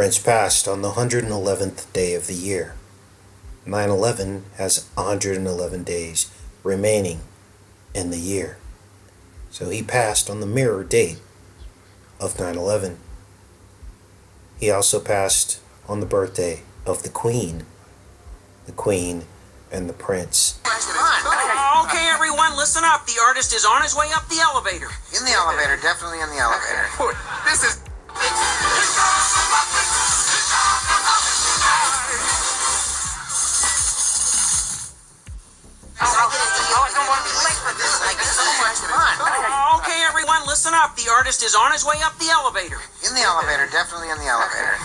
Prince passed on the 111th day of the year. 9/11 has 111 days remaining in the year. So he passed on the mirror date of 9/11. He also passed on the birthday of the Queen and the Prince. Okay, everyone, listen up. The artist is on his way up the elevator. In the elevator, definitely in the elevator. This is... Okay, everyone, listen up. The artist is on his way up the elevator. In the elevator, definitely in the elevator.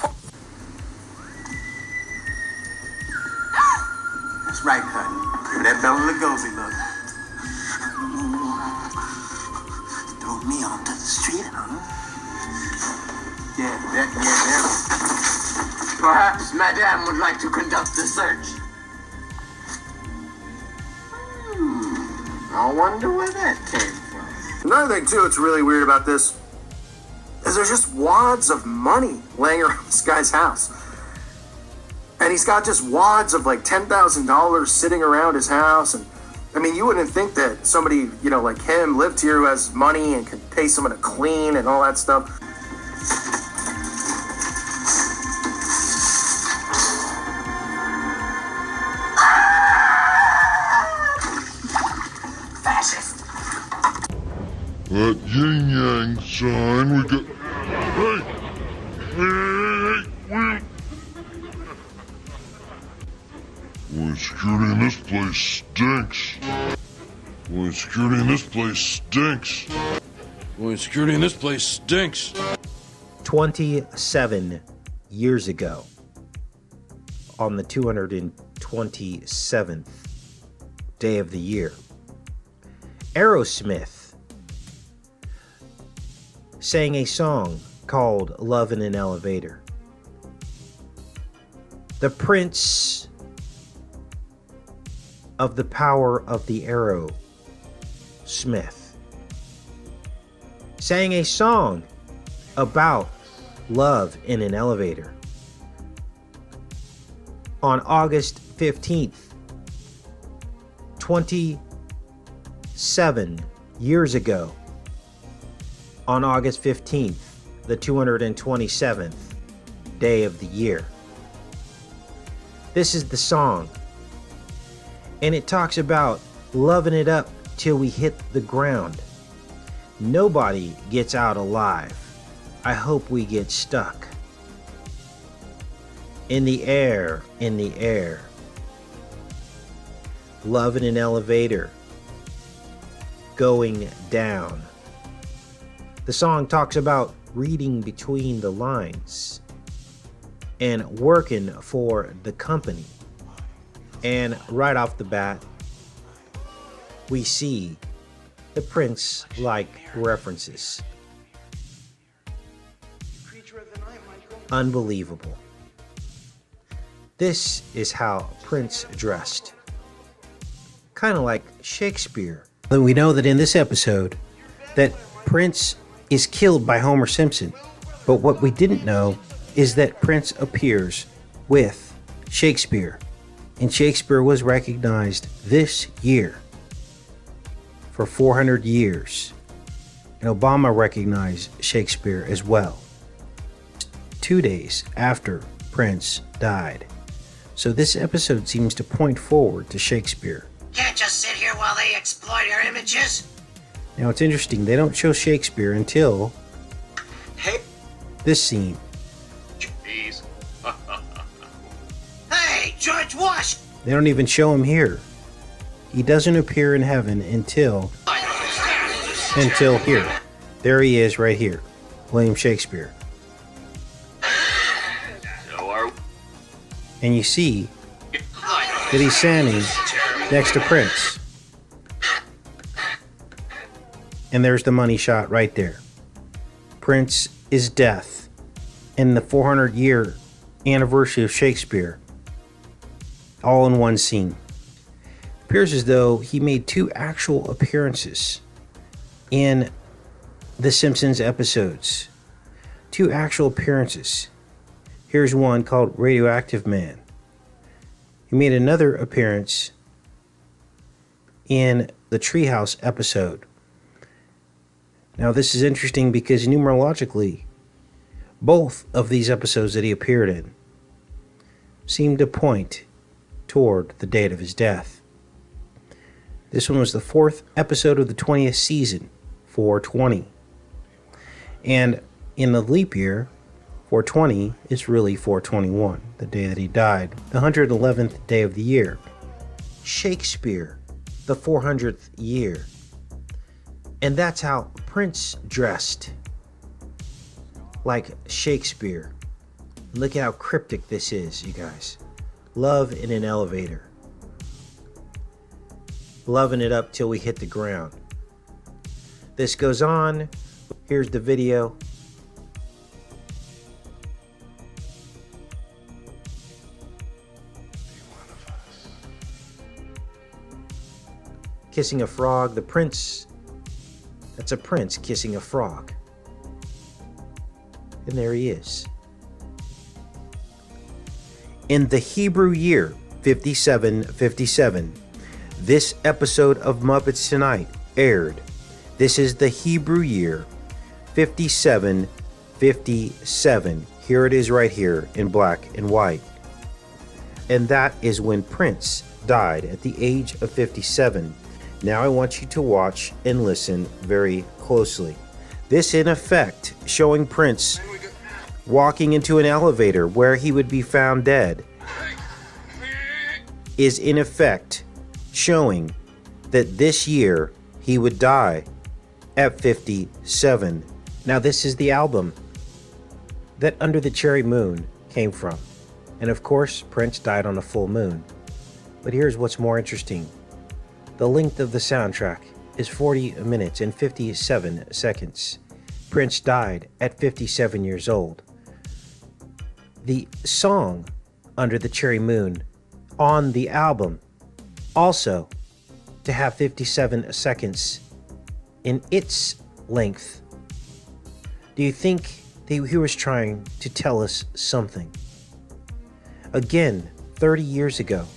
That's right, honey. Give that Bella Lugosi look. Throw me onto the street, huh? Yeah. Perhaps Madame would like to conduct the search. I wonder where that came from. Another thing, too, that's really weird about this is there's just wads of money laying around this guy's house. And he's got just wads of like $10,000 sitting around his house. And I mean, you wouldn't think that somebody, like him lived here who has money and could pay someone to clean and all that stuff. Fascist. That yin-yang sign, we got... Hey! Boy, security in this place stinks. Boy, security in this place stinks. Boy, security in this place stinks. 27 years ago, on the 227th day of the year, Aerosmith sang a song called Love in an Elevator. The Prince of the power of the Aerosmith sang a song about love in an elevator on August 15th, 27 years ago, on August 15th, the 227th day of the year. This is the song, and it talks about loving it up till we hit the ground. Nobody gets out alive. I hope we get stuck. In the air, in the air. Love in an elevator. Going down. The song talks about reading between the lines and working for the company. And right off the bat, we see the Prince-like references. Unbelievable. This is how Prince dressed. Kind of like Shakespeare. We know that in this episode that Prince is killed by Homer Simpson. But what we didn't know is that Prince appears with Shakespeare. And Shakespeare was recognized this year for 400 years. And Obama recognized Shakespeare as well, 2 days after Prince died. So this episode seems to point forward to Shakespeare. Can't just sit here while they exploit our images. Now it's interesting, they don't show Shakespeare until this scene. Jeez. Hey, George Wash! They don't even show him here. He doesn't appear in heaven until here. There he is right here. William Shakespeare. And you see that he's standing next to Prince. And there's the money shot right there. Prince is death. And the 400-year anniversary of Shakespeare. All in one scene. It appears as though he made 2 actual appearances in the Simpsons episodes. 2 actual appearances. Here's one called Radioactive Man. He made another appearance in the Treehouse episode. Now, this is interesting because numerologically, both of these episodes that he appeared in seem to point toward the date of his death. This one was the 4th episode of the 20th season, 420. And in the leap year, 420 is really 421, the day that he died, the 111th day of the year. Shakespeare, the 400th year. And that's how Prince dressed, like Shakespeare. Look at how cryptic this is, you guys. Love in an elevator. Loving it up till we hit the ground. This goes on. Here's the video. Kissing a frog. The prince. That's a prince kissing a frog. And there he is. In the Hebrew year 5757, this episode of Muppets Tonight aired. This is the Hebrew year 5757. Here it is right here in black and white. And that is when Prince died at the age of 57. Now I want you to watch and listen very closely. This in effect showing Prince walking into an elevator where he would be found dead is in effect showing that this year he would die at 57. Now this is the album that Under the Cherry Moon came from. And of course, Prince died on a full moon. But here's what's more interesting. The length of the soundtrack is 40 minutes and 57 seconds. Prince died at 57 years old. The song Under the Cherry Moon on the album also to have 57 seconds in its length. Do you think he was trying to tell us something? Again, 30 years ago,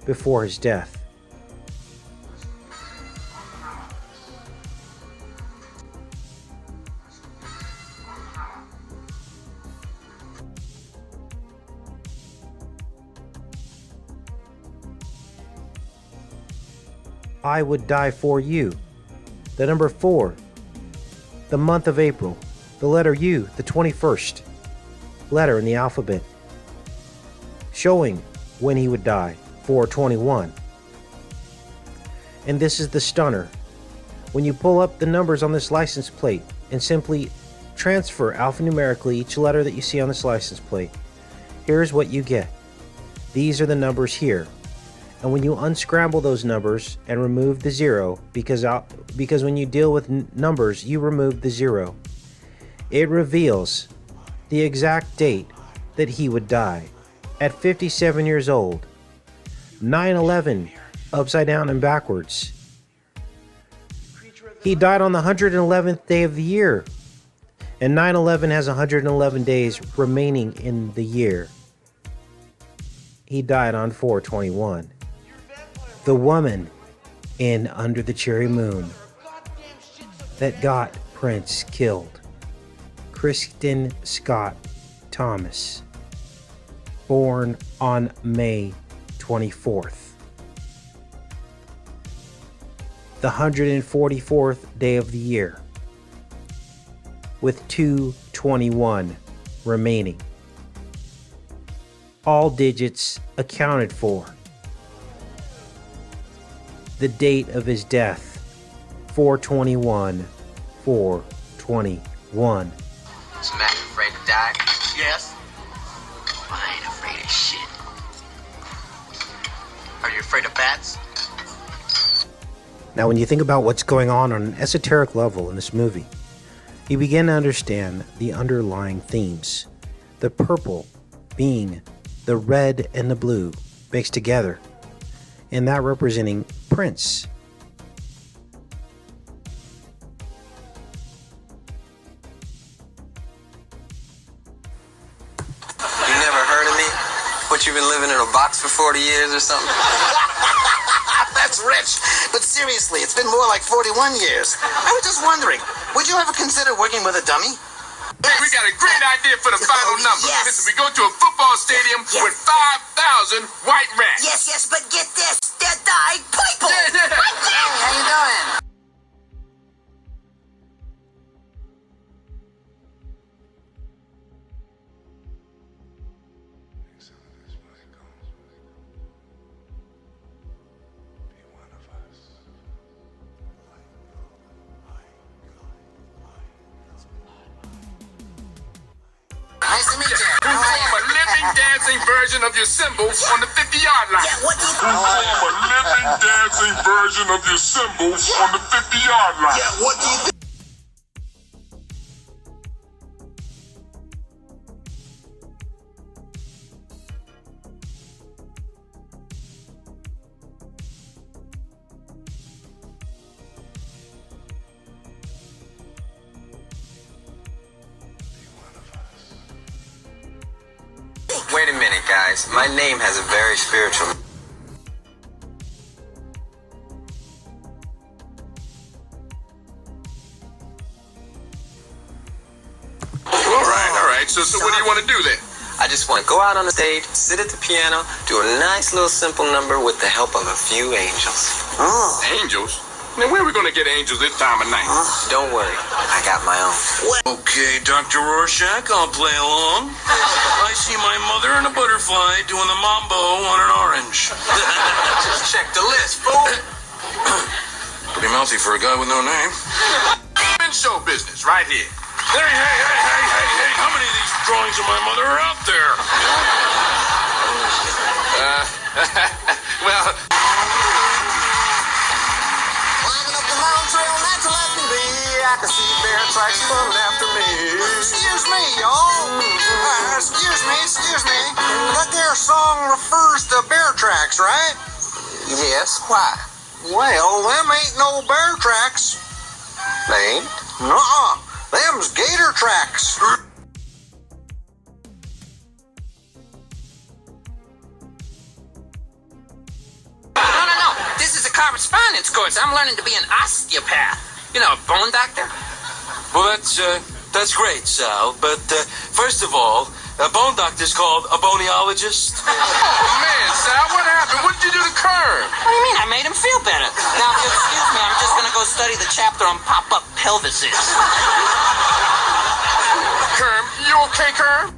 before his death. I would die for you. The number 4, the month of April, the letter U, the 21st letter in the alphabet, showing when he would die, 421. And this is the stunner. When you pull up the numbers on this license plate and simply transfer alphanumerically each letter that you see on this license plate, here's what you get. These are the numbers here. And when you unscramble those numbers and remove the 0, because when you deal with numbers, you remove the 0, it reveals the exact date that he would die at 57 years old. 9/11, upside down and backwards. He died on the 111th day of the year, and 9/11 has 111 days remaining in the year. He died on 4/21. The woman in Under the Cherry Moon that got Prince killed, Kristen Scott Thomas, born on May 24th. The 144th day of the year, with 2/21 remaining. All digits accounted for. The date of his death, 4/21/4/21. Is Mac afraid to die? Yes. I ain't afraid of shit. Are you afraid of bats? Now, when you think about what's going on an esoteric level in this movie, you begin to understand the underlying themes. The purple being the red and the blue mixed together, and that representing Prince. What, you've been living in a box for 40 years or something? That's rich. But seriously, it's been more like 41 years. I was just wondering, would you ever consider working with a dummy? Hey, we got a great idea for the final number. Yes. Listen, we go to a football stadium Yes. with 5,000 white rats. Yes, but get this. They're dying people. Yeah. Hey, how you doing? Nice to meet you. Who form a living, dancing version of your symbol on the 50-yard line. Yeah, what do you Who form a living, dancing version of your symbol on the 50-yard line. Yeah, what do you think? Wait a minute, guys. My name has a very spiritual... All right. So what do you want to do then? I just want to go out on the stage, sit at the piano, do a nice little simple number with the help of a few angels. Oh. Angels? Now, where are we going to get angels this time of night? Don't worry, I got my own. Okay, Dr. Rorschach, I'll play along. I see my mother and a butterfly doing the mambo on an orange. Just check the list, fool. Pretty mouthy for a guy with no name. In show business, right here. Hey, how many of these drawings of my mother are out there? Well... Climbing up the mountain trail, not to let me be. I can see bear tracks coming after me. Excuse me, y'all. Excuse me. That there song refers to bear tracks, right? Yes, why? Well, them ain't no bear tracks. They ain't? Nuh-uh. Them's gator tracks. No. This is a correspondence course. I'm learning to be an osteopath. You know, a bone doctor. Well, that's great, Sal. But first of all, a bone doctor's called a boniologist. Oh, man, Sal, what happened? What did you do to Kerm? What do you mean? I made him feel better. Now, if you excuse me, I'm just going to go study the chapter on pop-up pelvises. Kerm, you okay, Kerm?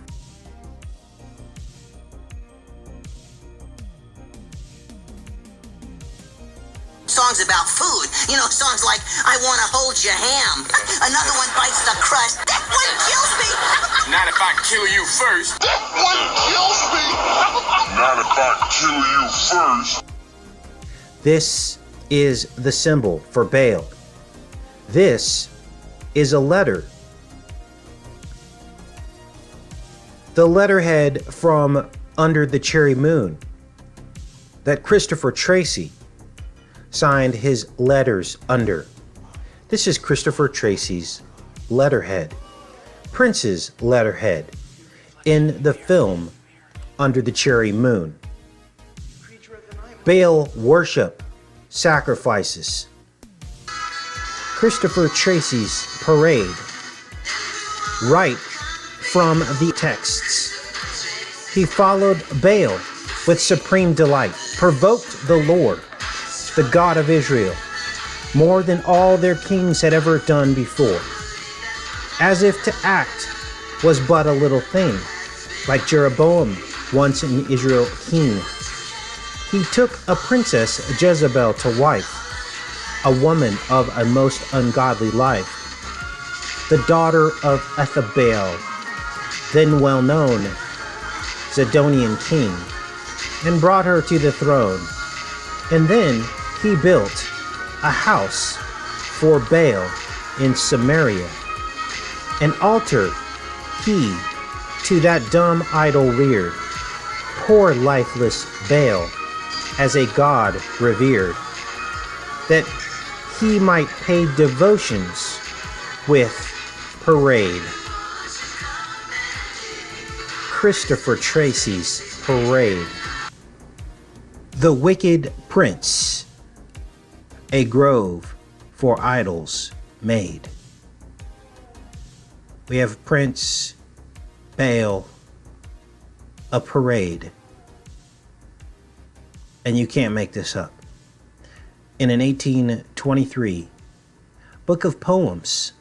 Songs about food. You know, songs like I Want to Hold Your Ham. Another one bites the crust. That one kills me. Not if I kill you first. Not if I kill you first. This is the symbol for Baal. This is a letter. The letterhead from Under the Cherry Moon that Christopher Tracy signed his letters under. This is Christopher Tracy's letterhead, Prince's letterhead in the film Under the Cherry Moon. Baal worship, sacrifices. Christopher Tracy's parade, right from the texts. He followed Baal with supreme delight, provoked the Lord, the God of Israel, more than all their kings had ever done before. As if to act was but a little thing, like Jeroboam, once an Israel king. He took a princess Jezebel to wife, a woman of a most ungodly life, the daughter of Ethabaal, then well-known Zidonian king, and brought her to the throne. And then he built a house for Baal in Samaria. An altar he to that dumb idol reared, poor lifeless Baal as a god revered, that he might pay devotions with parade. Christopher Tracy's parade. The Wicked Prince, a grove for idols made. We have Prince, Baal, a parade. And you can't make this up. In an 1823 book of poems,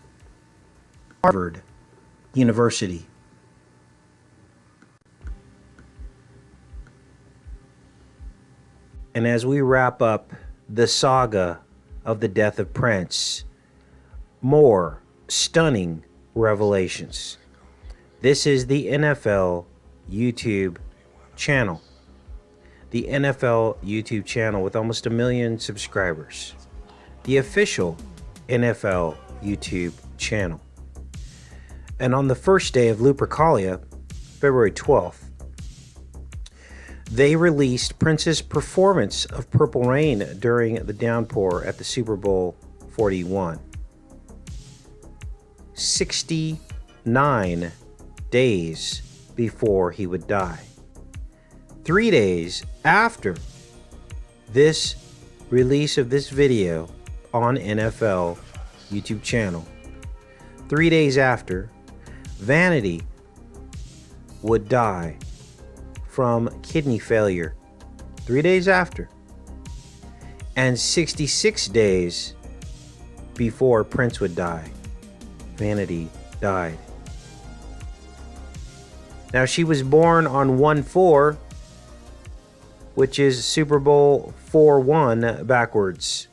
Harvard University. And as we wrap up the saga of the death of Prince, more stunning revelations. This is the NFL YouTube channel. The NFL YouTube channel with almost 1 million subscribers. The official NFL YouTube channel. And on the first day of Lupercalia, February 12th, they released Prince's performance of Purple Rain during the downpour at the Super Bowl 41. 69 days before he would die. 3 days after this release of this video on NFL YouTube channel, 3 days after, Vanity would die from kidney failure. 3 days after. And 66 days before Prince would die, Vanity died. Now, she was born on 1/4, which is Super Bowl 41 backwards.